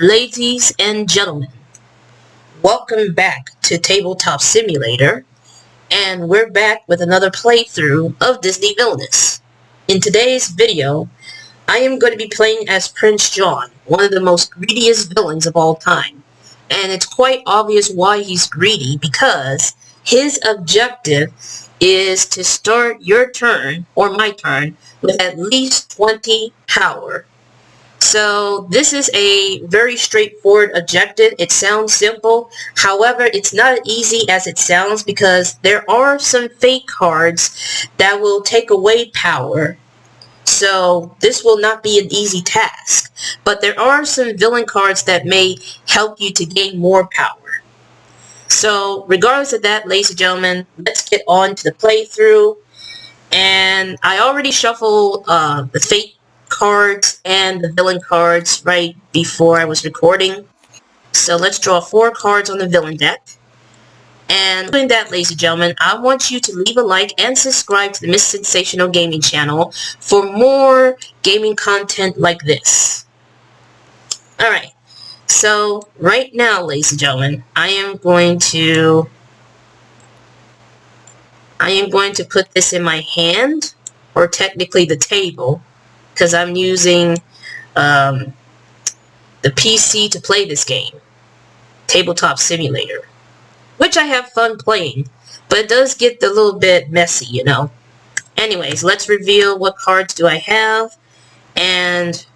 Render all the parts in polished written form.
Ladies and gentlemen, welcome back to Tabletop Simulator, and we're back with another playthrough of Disney Villainous. In today's video, I am going to be playing as Prince John, one of the most greediest villains of all time. And it's quite obvious why he's greedy, because his objective is to start your turn, or my turn, with at least 20 power. So this is a very straightforward objective. It sounds simple. However, it's not as easy as it sounds because there are some fake cards that will take away power. So this will not be an easy task. But there are some villain cards that may help you to gain more power. So regardless of that, ladies and gentlemen, let's get on to the playthrough. And I already shuffled the fake cards and the villain cards right before I was recording. So let's draw 4 cards on the villain deck. And doing that, ladies and gentlemen, I want you to leave a like and subscribe to the Miss Sensational Gaming channel for more gaming content like this. Alright, so right now, ladies and gentlemen, I am going to put this in my hand, or technically the table, because I'm using the PC to play this game, Tabletop Simulator, which I have fun playing, but it does get a little bit messy, you know. Anyways, let's reveal what cards do I have, and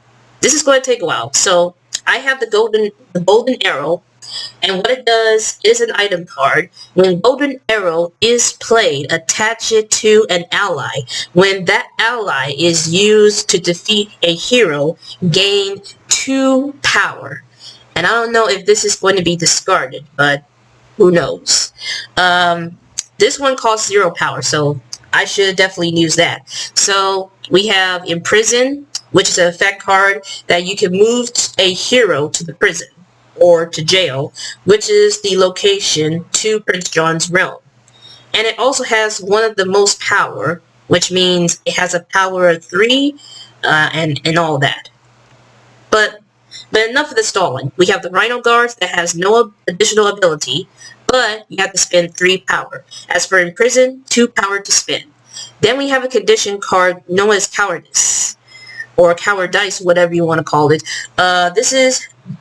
this is going to take a while. So I have the golden arrow, and what it does is an item card. When golden arrow is played, attach it to an ally. When that ally is used to defeat a hero, gain 2 power. And I don't know if this is going to be discarded, but who knows. This one costs 0 power, so I should definitely use that. So we have Imprison, which is an effect card that you can move a hero to the prison or to jail, which is the location to Prince John's realm. And it also has one of the most power, which means it has a power of 3 and all that. But enough of the stalling. We have the Rhino Guards that has no additional ability, but you have to spend 3 power. As for Imprison, 2 power to spend. Then we have a condition card known as Cowardice, or Cowardice, whatever you want to call it.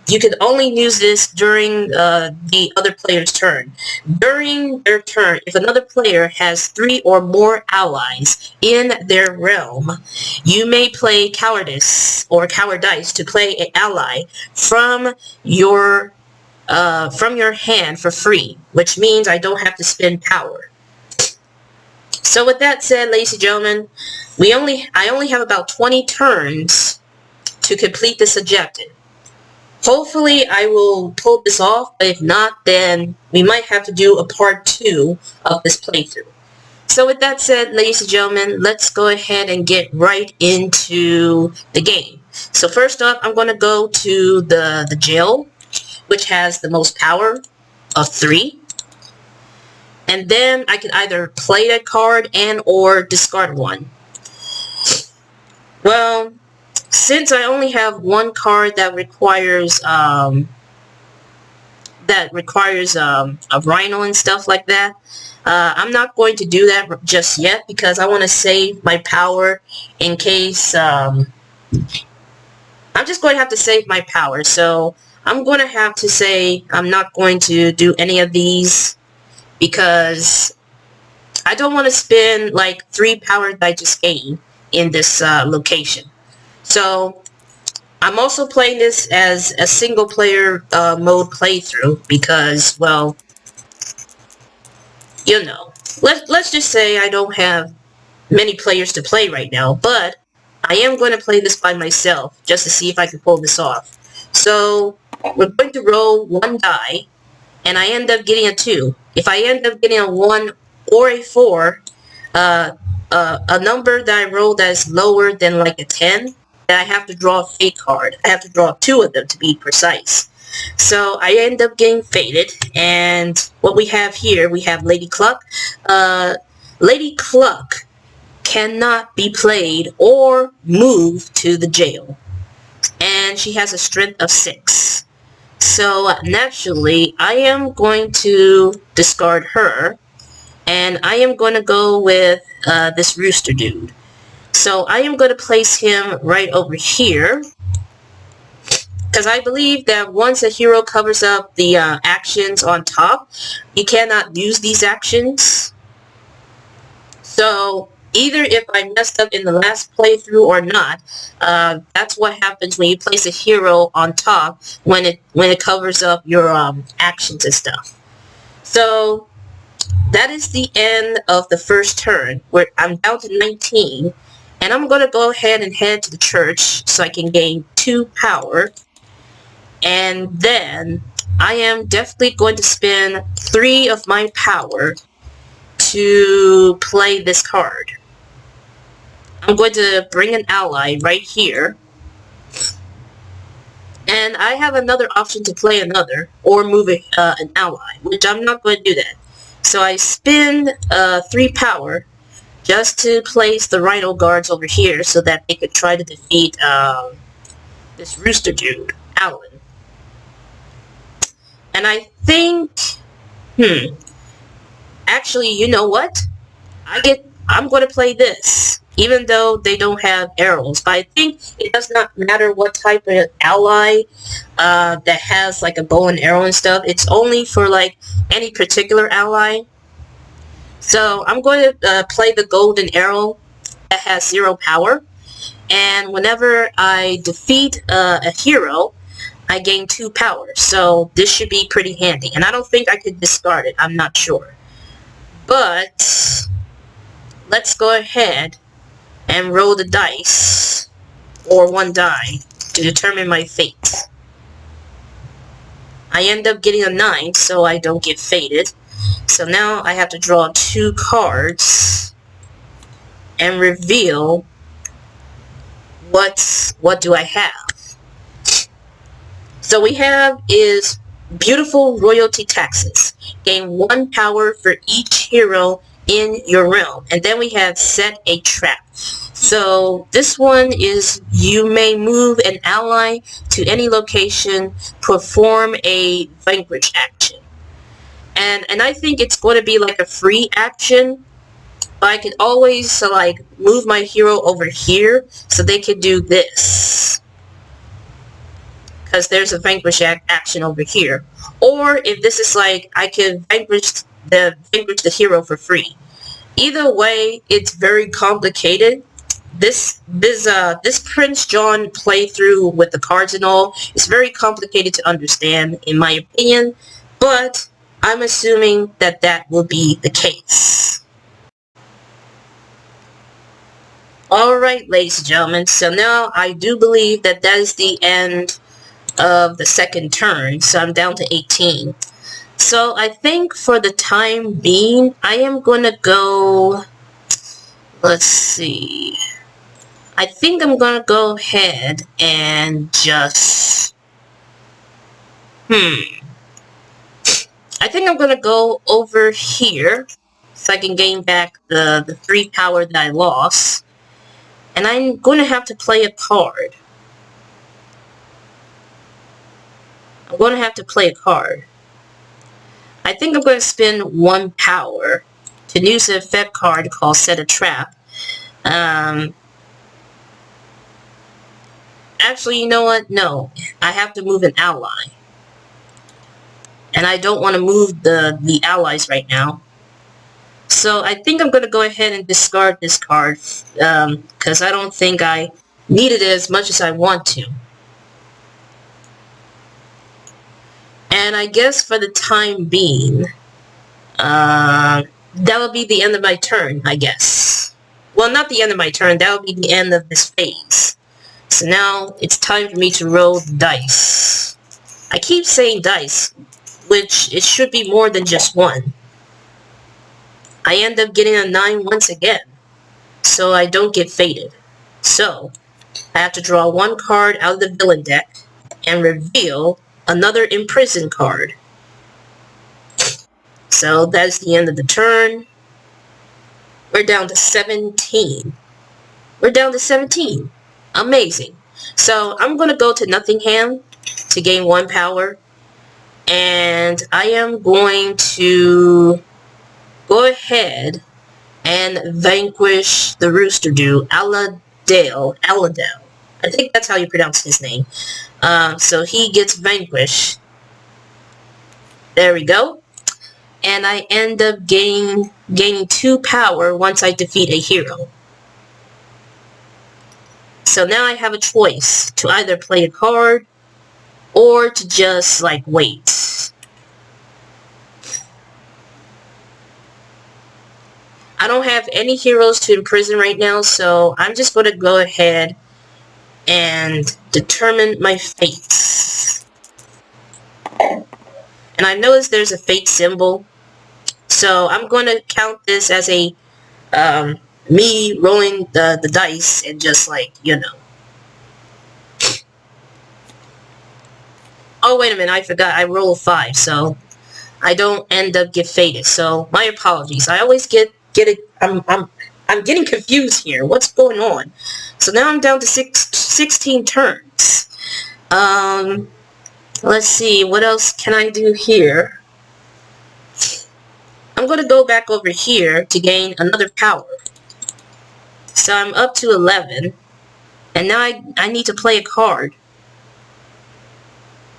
You can only use this during the other player's turn. During their turn, if another player has 3 or more allies in their realm, you may play Cowardice or Cowardice to play an ally from your hand for free, which means I don't have to spend power. So with that said, ladies and gentlemen, I only have about 20 turns to complete this objective. Hopefully I will pull this off, but if not, then we might have to do a part 2 of this playthrough. So with that said, ladies and gentlemen, let's go ahead and get right into the game. So first up, I'm going to go to the jail, which has the most power of 3. And then I can either play that card and or discard one. Well, since I only have one card that requires a rhino and stuff like that, I'm not going to do that just yet because I want to save my power in case I'm just going to have to save my power. So I'm going to have to say I'm not going to do any of these because I don't want to spend like 3 power that I just gained in this location. So I'm also playing this as a single player mode playthrough because, well, you know, let's just say I don't have many players to play right now, but I am going to play this by myself just to see if I can pull this off. So we're going to roll 1 die, and I end up getting a 2. If I end up getting a 1 or a 4, a number that I roll that is lower than like a 10, then I have to draw a fate card. I have to draw 2 of them to be precise. So I end up getting fated, and what we have here, we have Lady Cluck. Lady Cluck cannot be played or moved to the jail, and she has a strength of 6. So naturally, I am going to discard her, and I am going to go with this rooster dude. So I am going to place him right over here, because I believe that once a hero covers up the actions on top, you cannot use these actions. So either if I messed up in the last playthrough or not, that's what happens when you place a hero on top when it covers up your actions and stuff. So that is the end of the first turn, where I'm down to 19, and I'm going to go ahead and head to the church so I can gain 2 power. And then I am definitely going to spend 3 of my power to play this card. I'm going to bring an ally right here. And I have another option to play another or move an ally, which I'm not going to do that. So I spend 3 power just to place the Rhino guards over here so that they could try to defeat this rooster dude, Alan. And I think, actually, you know what? I'm going to play this, even though they don't have arrows. But I think it does not matter what type of ally that has like a bow and arrow and stuff. It's only for like any particular ally. So I'm going to play the golden arrow that has 0 power. And whenever I defeat a hero, I gain 2 power. So this should be pretty handy. And I don't think I could discard it. I'm not sure. But let's go ahead and roll the dice, or 1 die, to determine my fate. I end up getting a 9, so I don't get fated. So now I have to draw 2 cards and reveal what do I have. So we have is beautiful royalty taxes. Gain 1 power for each hero in your realm. And then we have set a trap. So this one is you may move an ally to any location, perform a vanquish action. And I think it's going to be like a free action. But I can always like move my hero over here so they can do this, because there's a vanquish action over here. Or if this is like, I can vanquish the hero for free. Either way, it's very complicated. This Prince John playthrough with the cards and all is very complicated to understand, in my opinion. But I'm assuming that that will be the case. Alright, ladies and gentlemen, so now I do believe that that is the end of the second turn, so I'm down to 18. So I think for the time being, I am going to go, let's see, I think I'm going to go ahead and just, I think I'm going to go over here so I can gain back the 3 power that I lost. And I'm going to have to play a card. I'm going to have to play a card. I think I'm going to spend 1 power to use an effect card called Set a Trap. Actually, you know what? No. I have to move an ally. And I don't want to move the allies right now. So I think I'm going to go ahead and discard this card, because I don't think I need it as much as I want to. And I guess for the time being, that will be the end of my turn, I guess. Well, not the end of my turn, that will be the end of this phase. So now it's time for me to roll the dice. I keep saying dice, which it should be more than just 1. I end up getting a 9 once again, so I don't get fated. So, I have to draw 1 card out of the villain deck and reveal another imprisoned card. So, that's the end of the turn. We're down to 17. We're down to 17. Amazing. So, I'm going to go to Nottingham to gain 1 power, And I am going to go ahead and vanquish the Rooster Dude, Aladale. I think that's how you pronounce his name. So he gets vanquished. There we go. And I end up gaining 2 power once I defeat a hero. So now I have a choice to either play a card or to just like wait. I don't have any heroes to imprison right now, so I'm just going to go ahead and determine my fates. And I noticed there's a fate symbol, so I'm going to count this as a me rolling the dice and just like, you know. Oh, wait a minute, I forgot. I roll a 5, so I don't end up get fated. So my apologies. I always get it. I'm getting confused here. What's going on? So now I'm down to 16 turns. Let's see. What else can I do here? I'm going to go back over here to gain another power. So I'm up to 11. And now I need to play a card.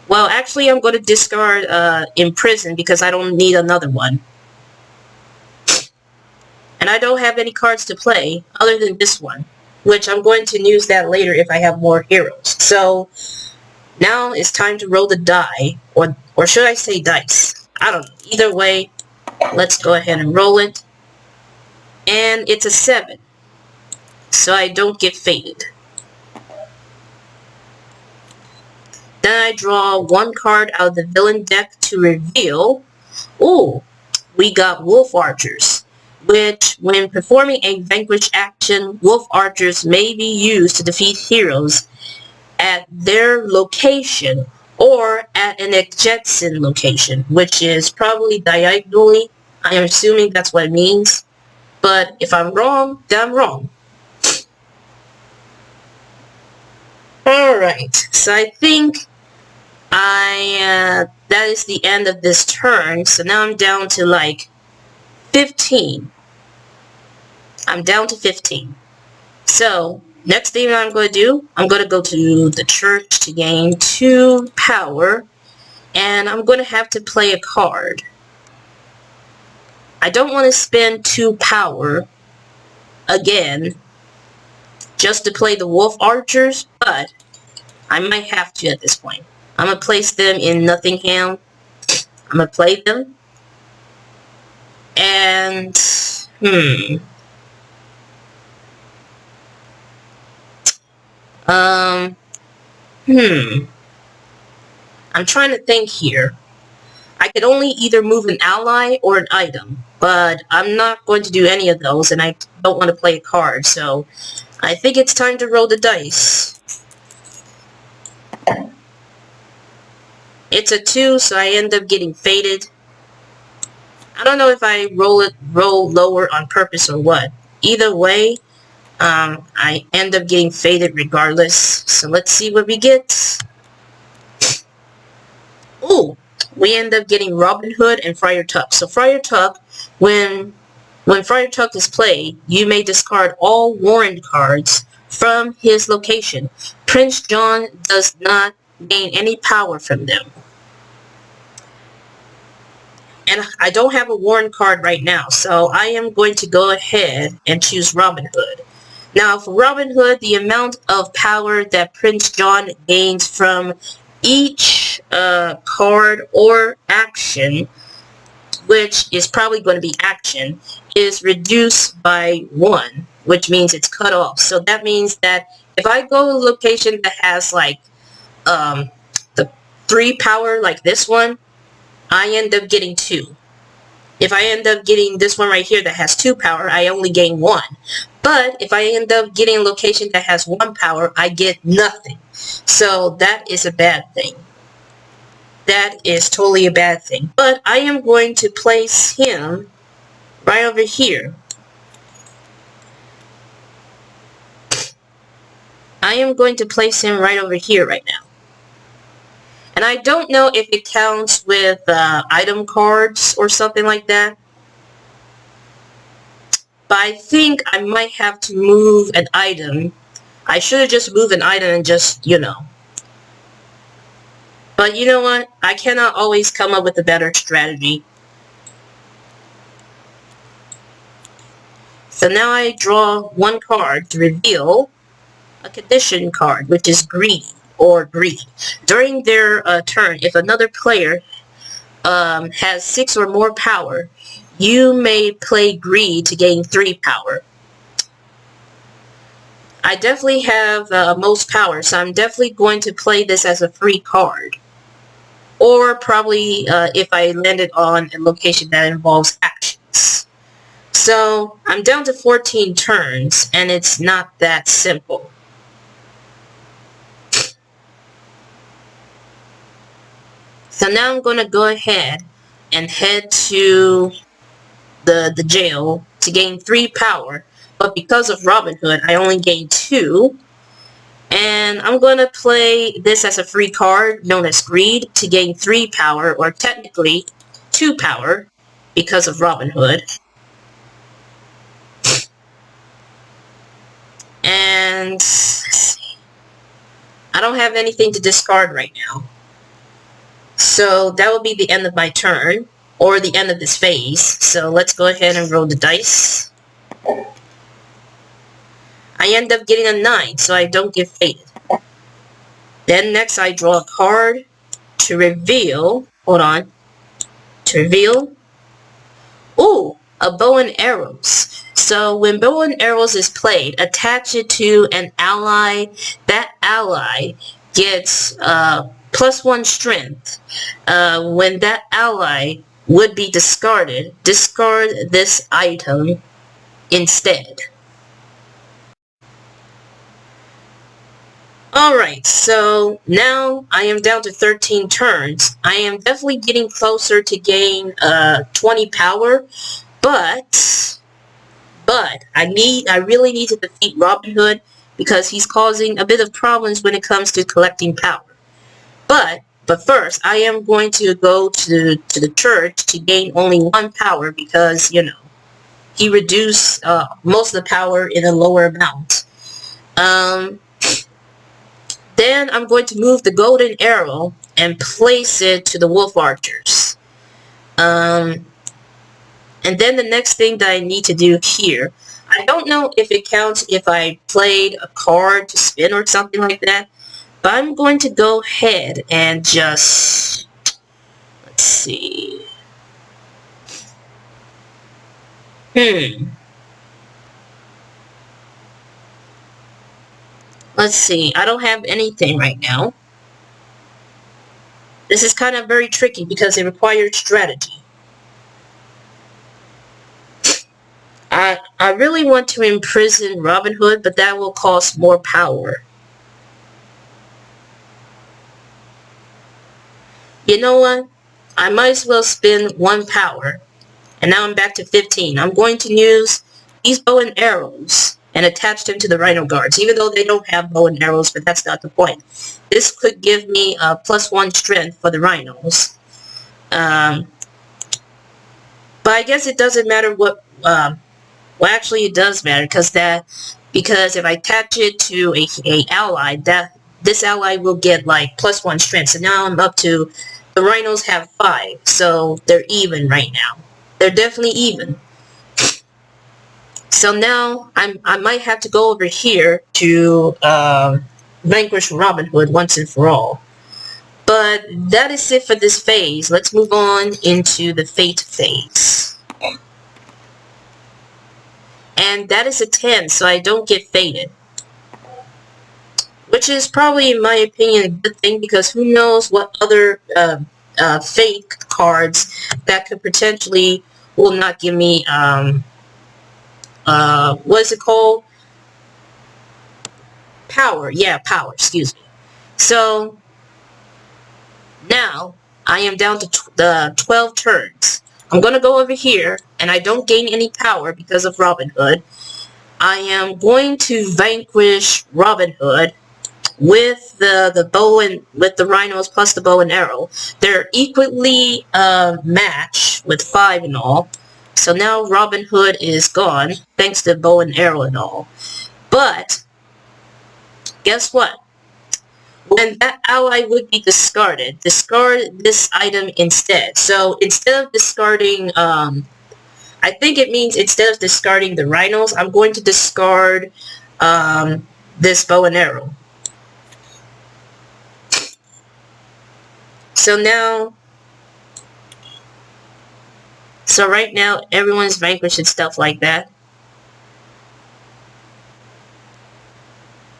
Well, actually, I'm going to discard Imprison because I don't need another one. And I don't have any cards to play other than this one, which I'm going to use that later if I have more heroes. So now it's time to roll the die, or should I say dice? I don't know. Either way, let's go ahead and roll it. And it's a 7. So I don't get fated. Then I draw 1 card out of the villain deck to reveal. Ooh, we got Wolf Archers, which, when performing a vanquish action, Wolf Archers may be used to defeat heroes at their location or at an adjacent location, which is probably diagonally. I am assuming that's what it means. But if I'm wrong, then I'm wrong. Alright, so I think that is the end of this turn. So now I'm down to like 15. I'm down to 15. So next thing I'm going to do, I'm going to go to the church to gain 2 power. And I'm going to have to play a card. I don't want to spend 2 power again just to play the Wolf Archers, but I might have to at this point. I'm going to place them in Nottingham. I'm going to play them. And, I'm trying to think here. I could only either move an ally or an item, but I'm not going to do any of those, and I don't want to play a card, so I think it's time to roll the dice. It's a 2, so I end up getting fated. I don't know if I roll lower on purpose or what. Either way, I end up getting fated regardless. So let's see what we get. Ooh, we end up getting Robin Hood and Friar Tuck. So Friar Tuck, when Friar Tuck is played, you may discard all warrant cards from his location. Prince John does not gain any power from them. And I don't have a warrant card right now, so I am going to go ahead and choose Robin Hood. Now, for Robin Hood, the amount of power that Prince John gains from each card or action, which is probably going to be action, is reduced by 1, which means it's cut off. So that means that if I go to a location that has like the 3 power like this one, I end up getting 2. If I end up getting this one right here that has 2 power, I only gain 1. But if I end up getting a location that has 1 power, I get nothing. So that is a bad thing. That is totally a bad thing. But I am going to place him right over here. I am going to place him right over here right now. And And I don't know if it counts with item cards or something like that. But I think I might have to move an item. I should have just moved an item and just, you know. But you know what? I cannot always come up with a better strategy. So now I draw one card to reveal a condition card, which is greed or greed. During their turn, if another player has 6 or more power, you may play greed to gain 3 power. I definitely have most power, so I'm definitely going to play this as a free card. Or probably if I landed on a location that involves actions. So I'm down to 14 turns, and it's not that simple. So now I'm going to go ahead and head to the jail to gain 3 power. But because of Robin Hood, I only gain 2. And I'm going to play this as a free card known as Greed to gain 3 power, or technically 2 power, because of Robin Hood. And I don't have anything to discard right now. So that will be the end of my turn, or the end of this phase. So let's go ahead and roll the dice. I end up getting a 9, so I don't get fated. Then next I draw a card to reveal, ooh, a bow and arrows. So when bow and arrows is played, attach it to an ally. That ally gets +1 strength. When that ally would be discarded, discard this item instead. Alright, so now I am down to 13 turns. I am definitely getting closer to gain 20 power, but I really need to defeat Robin Hood because he's causing a bit of problems when it comes to collecting power. But first, I am going to go to the church to gain only 1 power because, you know, he reduced most of the power in a lower amount. Then I'm going to move the golden arrow and place it to the wolf archers. And then the next thing that I need to do here, I don't know if it counts if I played a card to spin or something like that, but I'm going to go ahead and just, let's see. Let's see, I don't have anything right now. This is kind of very tricky because it requires strategy. I really want to imprison Robin Hood, but that will cost more power. You know what? I might as well spend 1 power. And now I'm back to 15. I'm going to use these bow and arrows and attach them to the Rhino Guards, even though they don't have bow and arrows, but that's not the point. This could give me a +1 strength for the Rhinos. But I guess it doesn't matter what... well, actually, it does matter, because if I attach it to a ally, this ally will get, like, +1 strength. So now I'm up to... The Rhinos have 5, so they're even right now. They're definitely even. So now I might have to go over here to vanquish Robin Hood once and for all. But that is it for this phase. Let's move on into the fate phase. And that is a 10, so I don't get fated. Which is probably, in my opinion, a good thing, because who knows what other fate cards that could potentially will not give me, what is it called? Power. Yeah, power, excuse me. So, now, I am down to 12 turns. I'm going to go over here, and I don't gain any power because of Robin Hood. I am going to vanquish Robin Hood with the bow and with the rhinos plus the bow and arrow. They're equally matched with 5 and all. So now Robin Hood is gone thanks to bow and arrow and all. But guess what? When that ally would be discarded, discard this item instead. So instead of discarding, I think it means instead of discarding the rhinos, I'm going to discard this bow and arrow. So right now everyone's vanquished and stuff like that.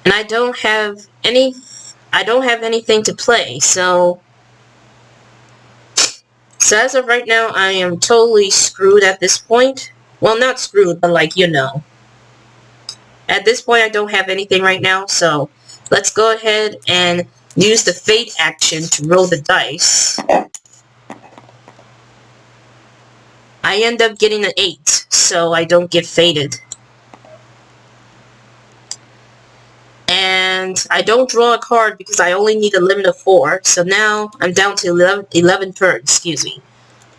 And I don't have anything to play, so as of right now, I am totally screwed at this point. Well, not screwed, but like, you know. At this point, I don't have anything right now, so let's go ahead and use the fate action to roll the dice. I end up getting an 8, so I don't get fated. And I don't draw a card because I only need a limit of 4. So now I'm down to 11 turns, excuse me.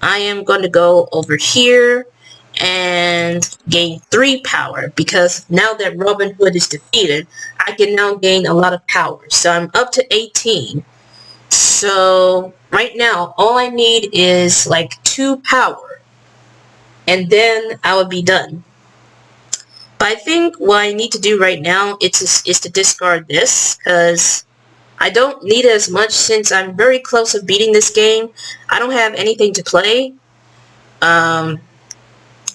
I am going to go over here and gain 3 power because now that Robin Hood is defeated, I can now gain a lot of power. So I'm up to 18. So right now, all I need is like 2 power. And then I will be done. But I think what I need to do right now is to discard this, because I don't need it as much since I'm very close to beating this game. I don't have anything to play.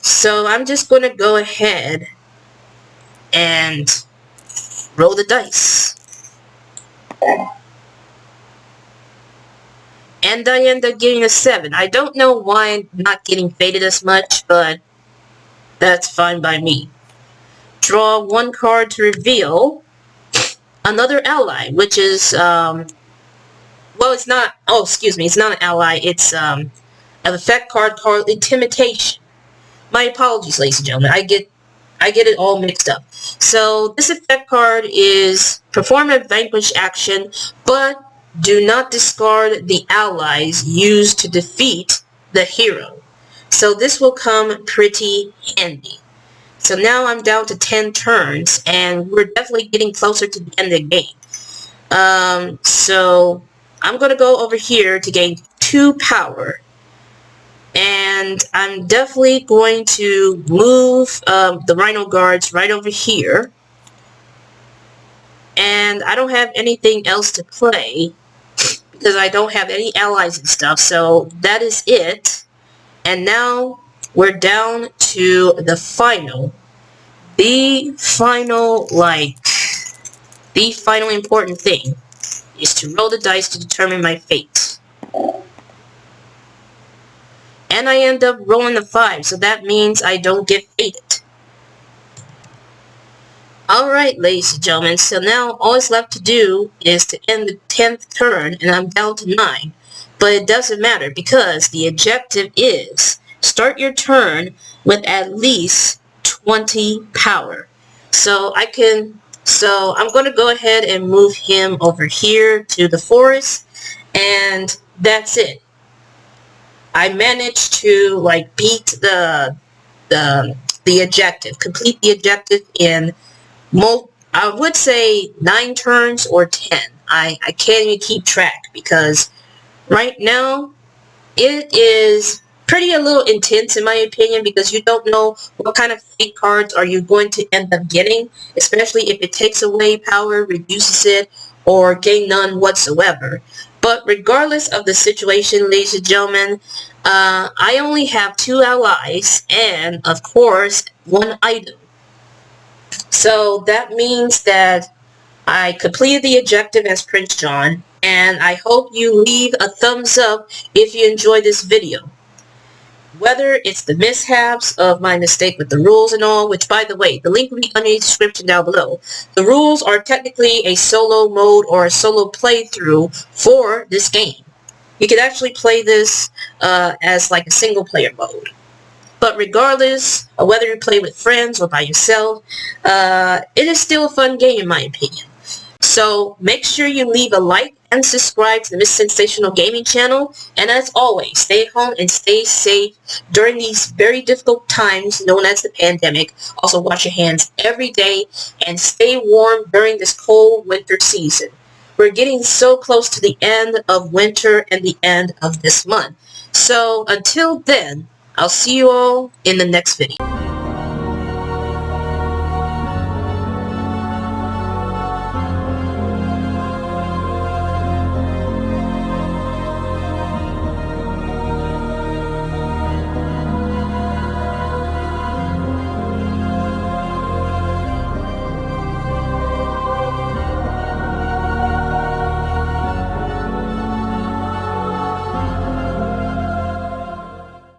So I'm just going to go ahead and roll the dice. And I end up getting a 7. I don't know why I'm not getting fated as much, but that's fine by me. Draw 1 card to reveal another ally, which is, well, it's not, oh, excuse me, it's not an ally, it's an effect card called Intimidation. My apologies, ladies and gentlemen, I get it all mixed up. So, this effect card is perform a vanquish action, but do not discard the allies used to defeat the hero. So, this will come pretty handy. So now I'm down to 10 turns, and we're definitely getting closer to the end of the game. So I'm going to go over here to gain 2 power. And I'm definitely going to move the Rhino Guards right over here. And I don't have anything else to play, because I don't have any allies and stuff, so that is it. And now we're down to the final. The final important thing is to roll the dice to determine my fate. And I end up rolling a 5, so that means I don't get fated. Alright, ladies and gentlemen, so now all it's left to do is to end the 10th turn, and I'm down to 9. But it doesn't matter, because the objective is start your turn with at least 20 power. So I'm going to go ahead and move him over here to the forest, and that's it. I managed to beat the objective, complete the objective in I would say 9 turns or 10. I can't even keep track, because right now it is pretty a little intense in my opinion, because you don't know what kind of fate cards are you going to end up getting, especially if it takes away power, reduces it, or gain none whatsoever. But regardless of the situation, ladies and gentlemen, I only have 2 allies and, of course, 1 item. So that means that I completed the objective as Prince John, and I hope you leave a thumbs up if you enjoyed this video. Whether it's the mishaps of my mistake with the rules and all, which, by the way, the link will be under the description down below. The rules are technically a solo mode or a solo playthrough for this game. You can actually play this as like a single player mode. But regardless of whether you play with friends or by yourself, it is still a fun game in my opinion. So So make sure you leave a like and subscribe to the Miss Sensational Gaming channel. And as always, stay home and stay safe during these very difficult times known as the pandemic. Also wash your hands every day and stay warm during this cold winter season. We're getting so close to the end of winter and the end of this month. So until then, I'll see you all in the next video.